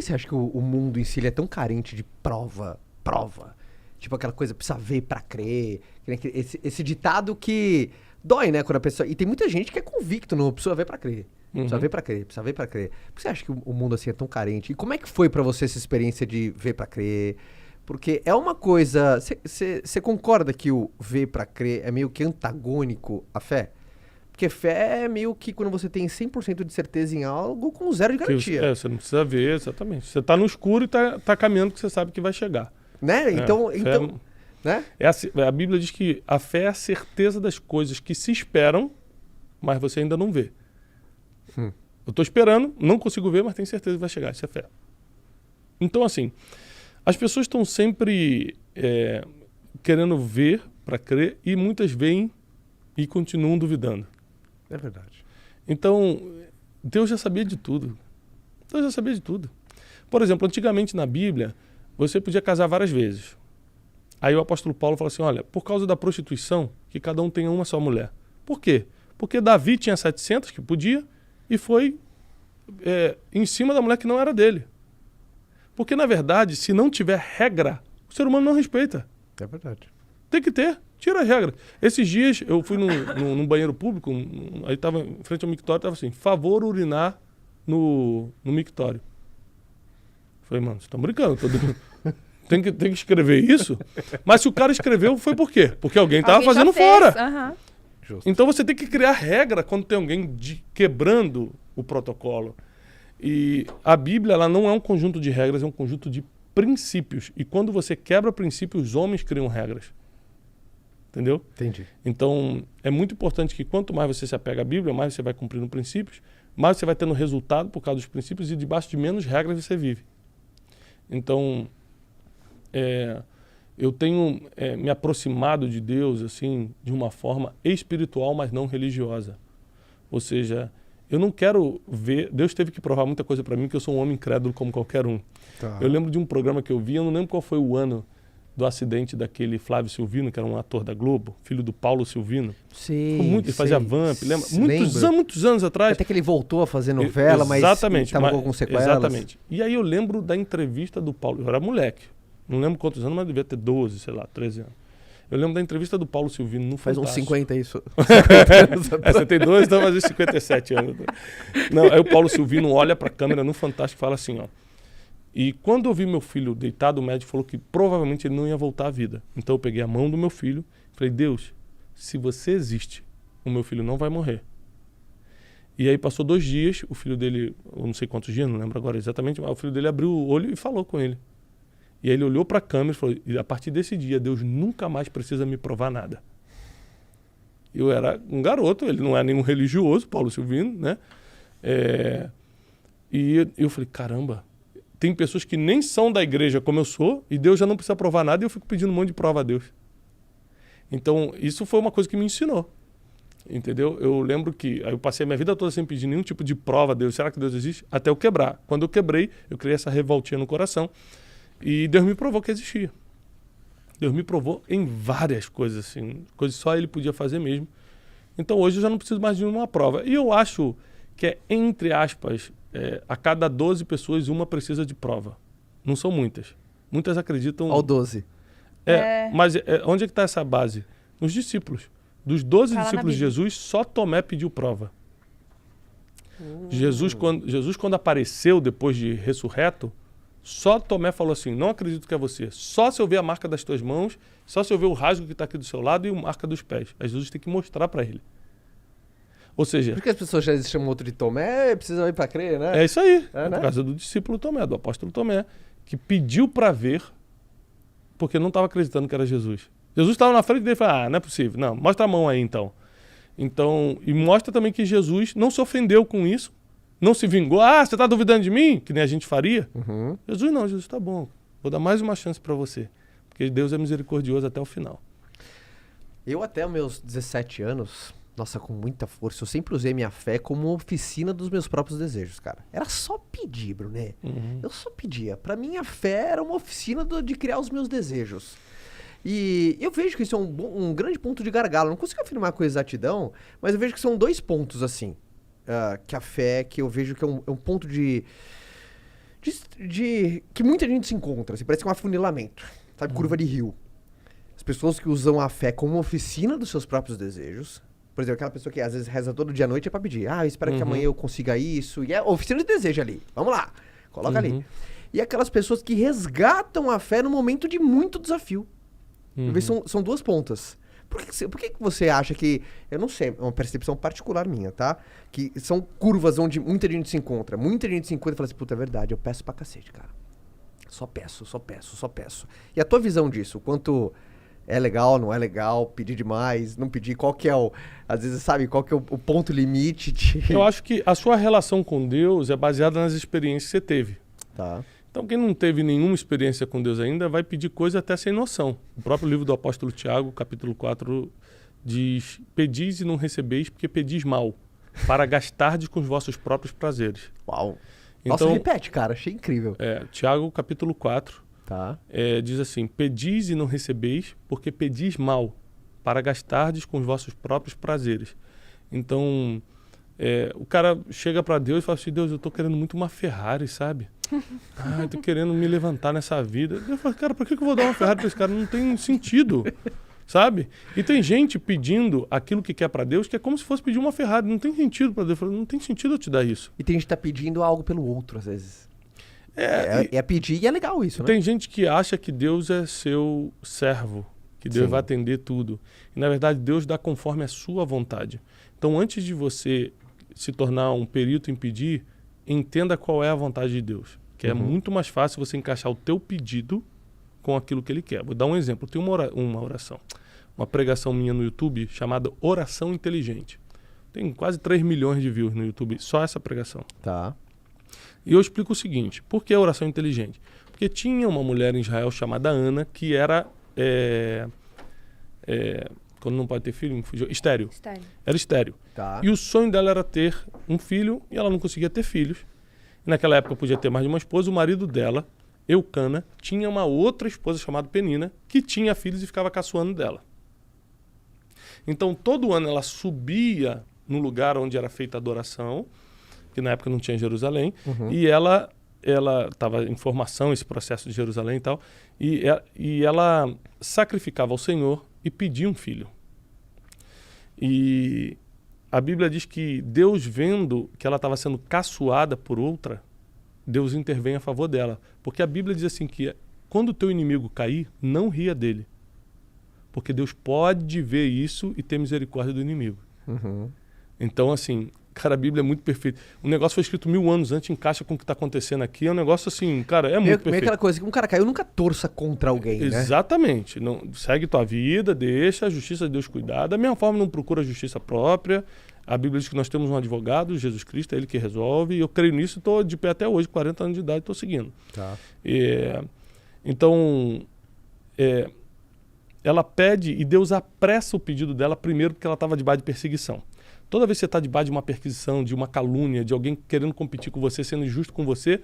você acha que o mundo em si ele é tão carente de prova? Tipo aquela coisa, precisa ver pra crer. Esse ditado que dói, né? Quando a pessoa... E tem muita gente que é convicto, não precisa ver pra crer. Precisa ver pra crer, precisa ver pra crer. Por que você acha que o mundo assim é tão carente? E como é que foi pra você essa experiência de ver pra crer? Porque é uma coisa... Você concorda que o ver pra crer é meio que antagônico à fé? Porque fé é meio que quando você tem 100% de certeza em algo com zero de garantia. Você não precisa ver, exatamente. Você tá no escuro e tá caminhando que você sabe que vai chegar. Né? Então né? A Bíblia diz que a fé é a certeza das coisas que se esperam, mas você ainda não vê. Eu tô esperando, não consigo ver, mas tenho certeza que vai chegar. Isso é fé. Então, assim, as pessoas estão sempre querendo ver para crer e muitas veem e continuam duvidando. É verdade. Então, Deus já sabia de tudo. Deus já sabia de tudo. Por exemplo, antigamente na Bíblia, você podia casar várias vezes. Aí o apóstolo Paulo fala assim, olha, por causa da prostituição, que cada um tenha uma só mulher. Por quê? Porque Davi tinha 700 que podia e foi em cima da mulher que não era dele. Porque, na verdade, se não tiver regra, o ser humano não respeita. É verdade. Tem que ter. Tira a regra. Esses dias eu fui num banheiro público, aí estava em frente ao mictório, estava assim, favor urinar no mictório. Falei, mano, vocês estão brincando. Tem que escrever isso? Mas se o cara escreveu, foi por quê? Porque alguém estava fazendo fora. Justo. Então você tem que criar regra quando tem alguém quebrando o protocolo. E a Bíblia, ela não é um conjunto de regras, é um conjunto de princípios. E quando você quebra princípios, os homens criam regras. Entendeu? Entendi. Então, é muito importante que quanto mais você se apega à Bíblia, mais você vai cumprindo princípios, mais você vai tendo resultado por causa dos princípios e debaixo de menos regras você vive. Então, eu tenho me aproximado de Deus assim de uma forma espiritual, mas não religiosa. Ou seja, eu não quero ver... Deus teve que provar muita coisa para mim, que eu sou um homem incrédulo como qualquer um. Tá. Eu lembro de um programa que eu vi, eu não lembro qual foi o ano do acidente daquele Flávio Silvino, que era um ator da Globo, filho do Paulo Silvino. Sim, Ele fazia Vamp, lembra? Lembro. Muitos anos atrás. Até que ele voltou a fazer novela, mas estava com algumas sequelas. Exatamente. E aí eu lembro da entrevista do Paulo, eu era moleque, não lembro quantos anos, mas devia ter 12, sei lá, 13 anos. Eu lembro da entrevista do Paulo Silvino no Faz Fantástico. uns 50 isso. 50 anos atrás. Você tem 2, então faz uns 57 anos. Não, aí o Paulo Silvino olha pra câmera no Fantástico e fala assim, ó. E quando eu vi meu filho deitado, o médico falou que provavelmente ele não ia voltar à vida. Então eu peguei a mão do meu filho e falei, Deus, se você existe, o meu filho não vai morrer. E aí passou 2 dias, o filho dele, eu não sei quantos dias, não lembro agora exatamente, mas o filho dele abriu o olho e falou com ele. E aí ele olhou para a câmera e falou, e a partir desse dia, Deus nunca mais precisa me provar nada. Eu era um garoto, ele não era nenhum religioso, Paulo Silvino, né? E eu falei, caramba, tem pessoas que nem são da igreja como eu sou, e Deus já não precisa provar nada, e eu fico pedindo um monte de prova a Deus. Então, isso foi uma coisa que me ensinou. Entendeu? Eu lembro que aí eu passei a minha vida toda sem pedir nenhum tipo de prova a Deus. Será que Deus existe? Até eu quebrar. Quando eu quebrei, eu criei essa revoltinha no coração. E Deus me provou que existia. Deus me provou em várias coisas, assim. Coisas só Ele podia fazer mesmo. Então hoje eu já não preciso mais de nenhuma prova. E eu acho que entre aspas, a cada 12 pessoas, uma precisa de prova. Não são muitas. Muitas acreditam... Ao 12. Mas onde é que está essa base? Nos discípulos. Dos 12 discípulos de Jesus, só Tomé pediu prova. Jesus, quando apareceu depois de ressurreto, só Tomé falou assim, não acredito que é você. Só se eu ver a marca das tuas mãos, só se eu ver o rasgo que está aqui do seu lado e a marca dos pés. Aí Jesus tem que mostrar para ele. Ou seja... Por que as pessoas já chamam outro de Tomé? Precisam ir para crer, né? É isso aí. Né? Por causa do discípulo Tomé, do apóstolo Tomé, que pediu para ver, porque não estava acreditando que era Jesus. Jesus estava na frente dele e falou, não é possível. Não, mostra a mão aí então. E mostra também que Jesus não se ofendeu com isso, não se vingou. Você está duvidando de mim? Que nem a gente faria. Uhum. Jesus tá bom, vou dar mais uma chance para você. Porque Deus é misericordioso até o final. Eu até meus 17 anos, nossa, com muita força, eu sempre usei minha fé como oficina dos meus próprios desejos, cara. Era só pedir, Bruné. Uhum. Eu só pedia. Pra mim a fé era uma oficina de criar os meus desejos. E eu vejo que isso é um grande ponto de gargalo. Eu não consigo afirmar com exatidão, mas eu vejo que são 2 pontos, assim. Que a fé, que eu vejo que é um ponto de que muita gente se encontra, assim, parece que é um afunilamento, sabe, curva de rio. As pessoas que usam a fé como oficina dos seus próprios desejos. Por exemplo, aquela pessoa que às vezes reza todo dia à noite é pra pedir. Eu espero que amanhã eu consiga isso. E é oficina de desejo ali. Vamos lá. Coloca ali. E aquelas pessoas que resgatam a fé no momento de muito desafio. São duas pontas. Por que você acha que... Eu não sei, é uma percepção particular minha, tá? Que são curvas onde muita gente se encontra. Muita gente se encontra e fala assim, puta, é verdade, eu peço pra cacete, cara. Só peço. E a tua visão disso? Quanto é legal, não é legal, pedir demais, não pedir? Qual que é o... Às vezes, sabe, qual que é o ponto limite de... Eu acho que a sua relação com Deus é baseada nas experiências que você teve. Tá. Então, quem não teve nenhuma experiência com Deus ainda vai pedir coisa até sem noção. O próprio livro do apóstolo Tiago, capítulo 4, diz: pedis e não recebeis, porque pedis mal, para gastardes com os vossos próprios prazeres. Uau. Então, Nossa, repete, cara, achei incrível. Tiago, capítulo 4, tá. Diz assim: pedis e não recebeis, porque pedis mal, para gastardes com os vossos próprios prazeres. Então, o cara chega para Deus e fala assim: Deus, eu tô querendo muito uma Ferrari, sabe? Eu tô querendo me levantar nessa vida. Eu falo, cara, por que eu vou dar uma Ferrari pra esse cara? Não tem sentido, sabe? E tem gente pedindo aquilo que quer para Deus, que é como se fosse pedir uma Ferrari. Não tem sentido para Deus. Eu falo, não tem sentido eu te dar isso. E tem gente que tá pedindo algo pelo outro, às vezes. É pedir e é legal isso, né? Tem gente que acha que Deus é seu servo, que Deus vai atender tudo. E, na verdade, Deus dá conforme a sua vontade. Então, antes de você se tornar um perito em pedir, entenda qual é a vontade de Deus. Que é muito mais fácil você encaixar o teu pedido com aquilo que ele quer. Vou dar um exemplo. Tem uma oração, uma pregação minha no YouTube chamada Oração Inteligente. Tem quase 3 milhões de views no YouTube, só essa pregação. Tá. E eu explico o seguinte: por que a oração inteligente? Porque tinha uma mulher em Israel chamada Ana, que era, quando não pode ter filho, estéril. Era estéril. Tá. E o sonho dela era ter um filho, e ela não conseguia ter filhos. E naquela época podia ter mais de uma esposa. O marido dela, Eucana, tinha uma outra esposa chamada Penina, que tinha filhos e ficava caçoando dela. Então, todo ano ela subia no lugar onde era feita a adoração, que na época não tinha Jerusalém, e ela estava em formação, esse processo de Jerusalém e tal, e ela sacrificava ao Senhor e pedia um filho. E a Bíblia diz que Deus, vendo que ela estava sendo caçoada por outra, Deus intervém a favor dela. Porque a Bíblia diz assim que quando o teu inimigo cair, não ria dele. Porque Deus pode ver isso e ter misericórdia do inimigo. Então, assim, cara, a Bíblia é muito perfeita. O negócio foi escrito 1000 anos antes, encaixa com o que está acontecendo aqui. É um negócio assim, cara, é muito perfeito. Meio aquela coisa que um cara caiu, nunca torça contra alguém, né? Exatamente. Não, segue tua vida, deixa a justiça de Deus cuidar. Da mesma forma, não procura a justiça própria. A Bíblia diz que nós temos um advogado, Jesus Cristo, é ele que resolve. E eu creio nisso e estou de pé até hoje, 40 anos de idade, estou seguindo. Tá. Então, ela pede e Deus apressa o pedido dela primeiro porque ela estava debaixo de perseguição. Toda vez que você está debaixo de uma perseguição, de uma calúnia, de alguém querendo competir com você, sendo injusto com você,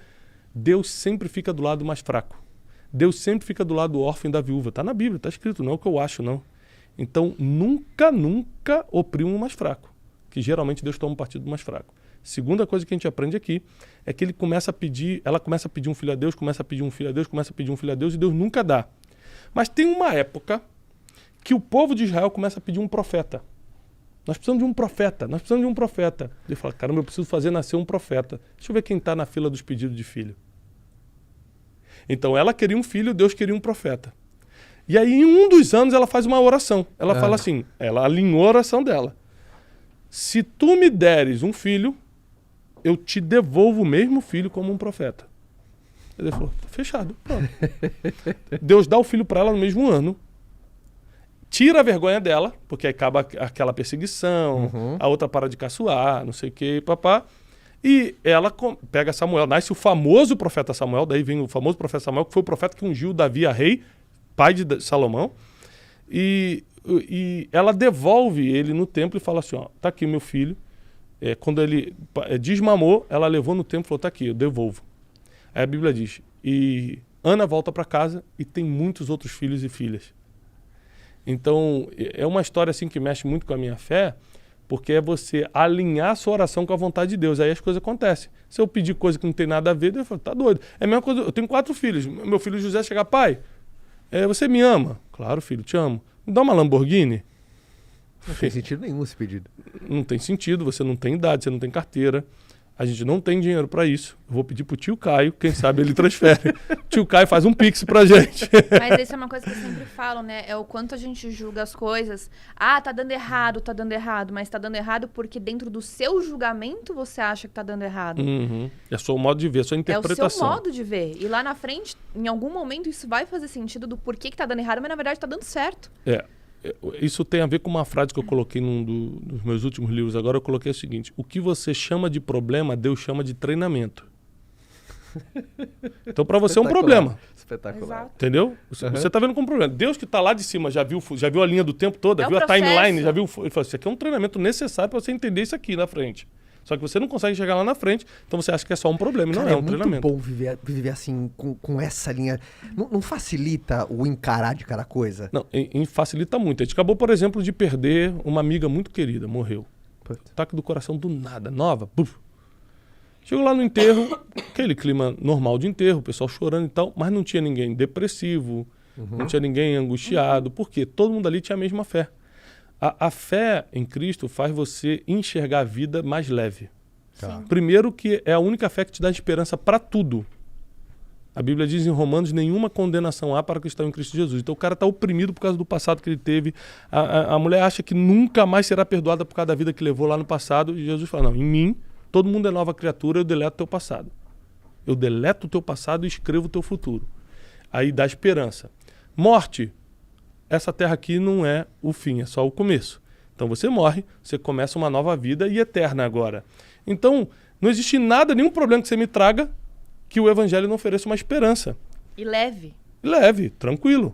Deus sempre fica do lado do mais fraco. Deus sempre fica do lado do órfão e da viúva. Está na Bíblia, está escrito, não é o que eu acho, não. Então, nunca oprima o mais fraco, que geralmente Deus toma um partido do mais fraco. Segunda coisa que a gente aprende aqui é que ela começa a pedir um filho a Deus, começa a pedir um filho a Deus, começa a pedir um filho a Deus e Deus nunca dá. Mas tem uma época que o povo de Israel começa a pedir um profeta. Nós precisamos de um profeta, nós precisamos de um profeta. Ele fala, caramba, eu preciso fazer nascer um profeta. Deixa eu ver quem está na fila dos pedidos de filho. Então ela queria um filho, Deus queria um profeta. E aí em um dos anos ela faz uma oração. Ela fala assim, ela alinhou a oração dela. Se tu me deres um filho, eu te devolvo o mesmo filho como um profeta. Ele falou, fechado, pronto. Deus dá o filho para ela no mesmo ano. Tira a vergonha dela, porque aí acaba aquela perseguição, a outra para de caçoar, não sei o que, papá. E ela pega Samuel, nasce o famoso profeta Samuel, daí vem o famoso profeta Samuel, que foi o profeta que ungiu Davi a rei, pai de Salomão. E ela devolve ele no templo e fala assim, ó, tá aqui meu filho. Quando ele desmamou, ela levou no templo e falou, tá aqui, eu devolvo. Aí a Bíblia diz, e Ana volta para casa e tem muitos outros filhos e filhas. Então, é uma história assim que mexe muito com a minha fé, Porque é você alinhar a sua oração com a vontade de Deus. Aí as coisas acontecem. Se eu pedir coisa que não tem nada a ver, Deus fala, tá doido. É a mesma coisa, eu tenho 4 filhos. Meu filho José chega, pai, você me ama? Claro, filho, te amo. Me dá uma Lamborghini? Não tem sentido nenhum esse pedido. Não tem sentido, você não tem idade, você não tem carteira. A gente não tem dinheiro para isso. Eu vou pedir pro tio Caio, quem sabe ele transfere. Tio Caio faz um pix pra gente. Mas isso é uma coisa que eu sempre falo, né? É o quanto a gente julga as coisas. Ah, tá dando errado, tá dando errado. Mas tá dando errado porque dentro do seu julgamento você acha que tá dando errado. Uhum. É só o modo de ver, a sua interpretação. É o seu modo de ver. E lá na frente, em algum momento, isso vai fazer sentido do porquê que tá dando errado, mas na verdade tá dando certo. Isso tem a ver com uma frase que eu coloquei num dos meus últimos livros. Agora eu coloquei o seguinte: o que você chama de problema, Deus chama de treinamento. Então para você é um problema. Espetacular. Exato. Entendeu? Você tá vendo como problema. Deus que tá lá de cima já viu a linha do tempo toda, É viu o a timeline, processo. já viu. Ele falou: isso aqui é um treinamento necessário para você entender isso aqui na frente. Só que você não consegue chegar lá na frente, então você acha que é só um problema. E não Cara, é um treinamento. muito bom viver assim, com essa linha. Não facilita o encarar de cada coisa? Não, facilita muito. A gente acabou, por exemplo, de perder uma amiga muito querida, morreu. Ataque do coração do nada, nova. Buf. Chegou lá no enterro, aquele clima normal de enterro, o pessoal chorando e tal, mas não tinha ninguém depressivo, não tinha ninguém angustiado, porque todo mundo ali tinha a mesma fé. A fé em Cristo faz você enxergar a vida mais leve. Sim. Primeiro que é a única fé que te dá esperança para tudo. A Bíblia diz em Romanos, nenhuma condenação há para o que está em Cristo Jesus. Então o cara está oprimido por causa do passado que ele teve. A mulher acha que nunca mais será perdoada por causa da vida que levou lá no passado. E Jesus fala, não, em mim todo mundo é nova criatura, eu deleto o teu passado. Eu deleto o teu passado e escrevo o teu futuro. Aí dá esperança. Morte. Essa terra aqui não é o fim, é só o começo. Então você morre, você começa uma nova vida e eterna agora. Então, não existe nada, nenhum problema que você me traga que o evangelho não ofereça uma esperança. E leve. Leve, tranquilo.